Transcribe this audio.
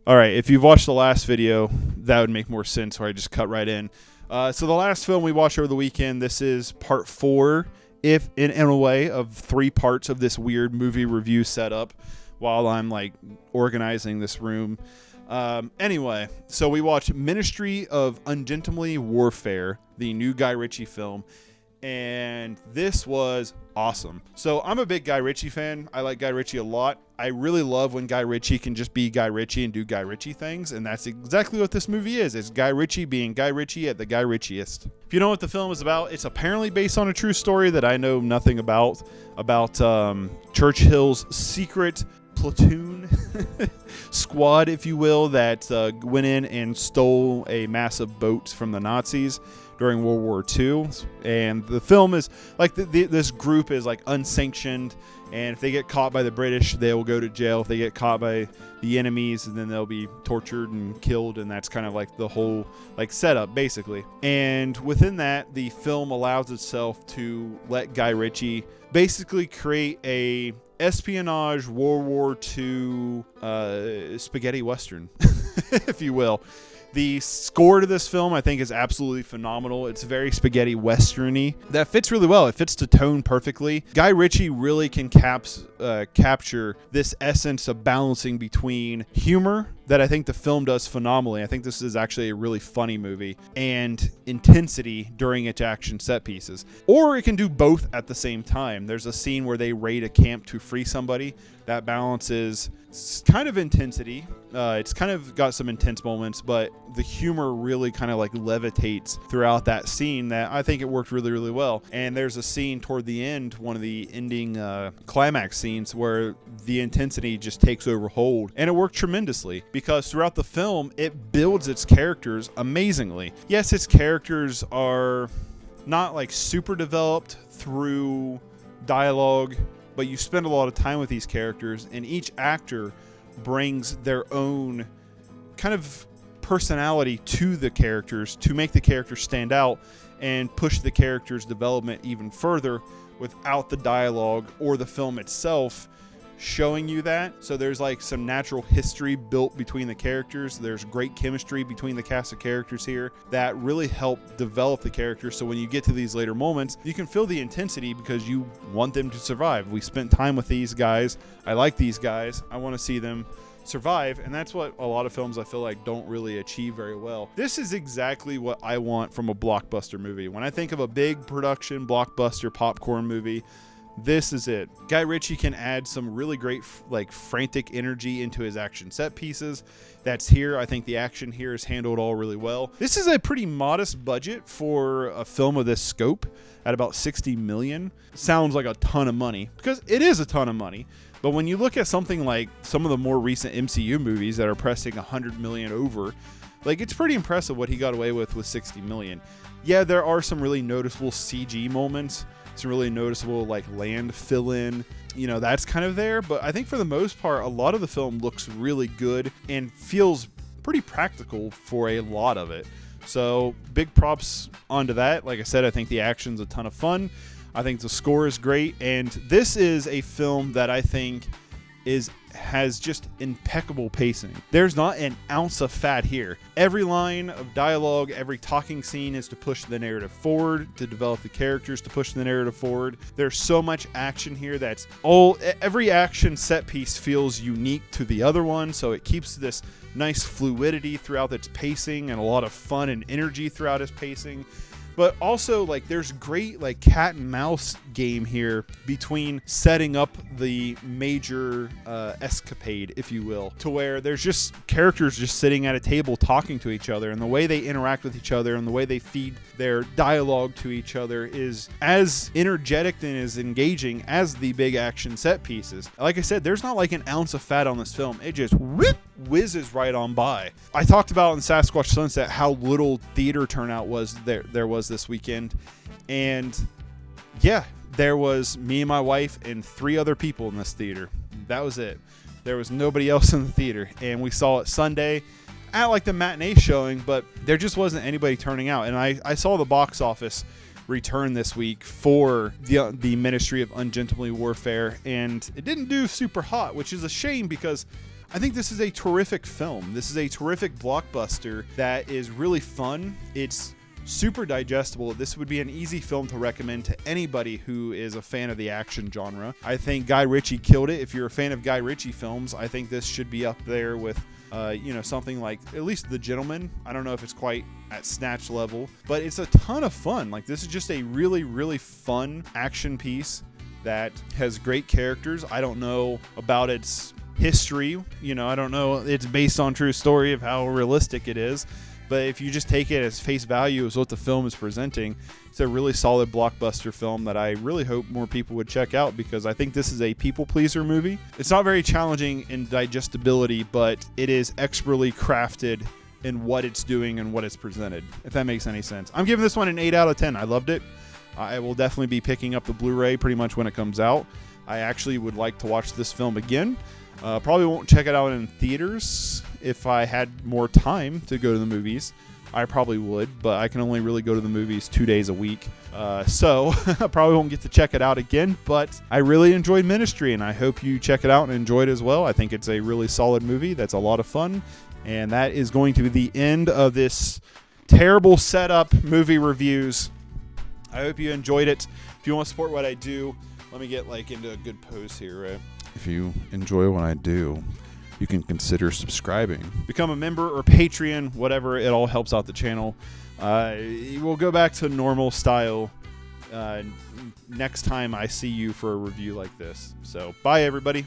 All right, if you've watched the last video, that would make more sense where I just cut right in. So the last film we watched over the weekend, this is part 4, if in a way, of 3 parts of this weird movie review setup while I'm like organizing this room. Anyway, so we watched Ministry of Ungentlemanly Warfare, the new Guy Ritchie film, and this was awesome. So I'm a big Guy Ritchie fan. I like Guy Ritchie a lot. I really love when Guy Ritchie can just be Guy Ritchie and do Guy Ritchie things, and that's exactly what this movie is. It's Guy Ritchie being Guy Ritchie at the Guy Ritchiest. If you know what the film is about, it's apparently based on a true story that I know nothing about Churchill's secret platoon squad, if you will, that went in and stole a massive boat from the Nazis during World War II. And the film is like this group is like unsanctioned, and if they get caught by the British, they will go to jail. If they get caught by the enemies, and then they'll be tortured and killed, and that's kind of like the whole like setup basically. And within that, the film allows itself to let Guy Ritchie basically create a espionage World War II spaghetti western, if you will. The score to this film, I think, is absolutely phenomenal. It's very spaghetti western-y. That fits really well. It fits the tone perfectly. Guy Ritchie really can capture this essence of balancing between humor that I think the film does phenomenally. I think this is actually a really funny movie, and intensity during its action set pieces. Or it can do both at the same time. There's a scene where they raid a camp to free somebody. That balances kind of intensity. It's kind of got some intense moments, but the humor really kind of like levitates throughout that scene that I think it worked really, really well. And there's a scene toward the end, one of the ending climax scenes, where the intensity just takes over hold, and it worked tremendously because throughout the film, it builds its characters amazingly. Yes, its characters are not like super developed through dialogue, but you spend a lot of time with these characters, and each actor brings their own kind of personality to the characters to make the characters stand out and push the characters' development even further without the dialogue or the film itself showing you that. So there's like some natural history built between the characters. There's great chemistry between the cast of characters here that really help develop the characters. So when you get to these later moments, you can feel the intensity because you want them to survive. We spent time with these guys. I like these guys. I want to see them survive, and that's what a lot of films I feel like don't really achieve very well. This is exactly what I want from a blockbuster movie. When I think of a big production blockbuster popcorn movie, this is it. Guy Ritchie can add some really great like frantic energy into his action set pieces. That's here. I think the action here is handled all really well. This is a pretty modest budget for a film of this scope at about $60 million. Sounds like a ton of money because it is a ton of money. But when you look at something like some of the more recent MCU movies that are pressing $100 million over, like it's pretty impressive what he got away with $60 million. Yeah, there are some really noticeable CG moments, some really noticeable like land fill in, you know, that's kind of there. But I think for the most part, a lot of the film looks really good and feels pretty practical for a lot of it. So big props onto that. Like I said, I think the action's a ton of fun. I think the score is great, and this is a film that I think has just impeccable pacing. There's not an ounce of fat here. Every line of dialogue, every talking scene is to push the narrative forward, to develop the characters, to push the narrative forward. There's so much action here that's every action set piece feels unique to the other one, so it keeps this nice fluidity throughout its pacing and a lot of fun and energy throughout its pacing. But also, like, there's great, like, cat and mouse game here between setting up the major escapade, if you will, to where there's just characters just sitting at a table talking to each other, and the way they interact with each other and the way they feed their dialogue to each other is as energetic and as engaging as the big action set pieces. Like I said, there's not like an ounce of fat on this film. It just whizzes right on by. I talked about in Sasquatch Sunset how little theater turnout there was this weekend, and yeah, there was me and my wife and 3 other people in this theater. That was it. There was nobody else in the theater, and we saw it Sunday at like the matinee showing, but there just wasn't anybody turning out. And I saw the box office return this week for the Ministry of Ungentlemanly Warfare, and it didn't do super hot, which is a shame because I think this is a terrific film. This is a terrific blockbuster that is really fun. It's super digestible. This would be an easy film to recommend to anybody who is a fan of the action genre. I think Guy Ritchie killed it. If you're a fan of Guy Ritchie films, I think this should be up there with something like at least The Gentleman. I don't know if it's quite at Snatch level, but it's a ton of fun. Like, this is just a really, really fun action piece that has great characters. I don't know about its history. I don't know. It's based on true story of how realistic it is. But if you just take it as face value as what the film is presenting, it's a really solid blockbuster film that I really hope more people would check out, because I think this is a people pleaser movie. It's not very challenging in digestibility, but it is expertly crafted in what it's doing and what it's presented, if that makes any sense. I'm giving this one an 8 out of 10. I loved it. I will definitely be picking up the Blu-ray pretty much when it comes out. I actually would like to watch this film again. Probably won't check it out in theaters. If I had more time to go to the movies, I probably would, but I can only really go to the movies 2 days a week. So I probably won't get to check it out again, but I really enjoyed Ministry, and I hope you check it out and enjoy it as well. I think it's a really solid movie that's a lot of fun, and that is going to be the end of this terrible setup movie reviews. I hope you enjoyed it. If you want to support what I do, let me get into a good pose here, right? If you enjoy what I do, you can consider subscribing. Become a member or Patreon, whatever. It all helps out the channel. We'll go back to normal style next time I see you for a review like this. So, bye, everybody.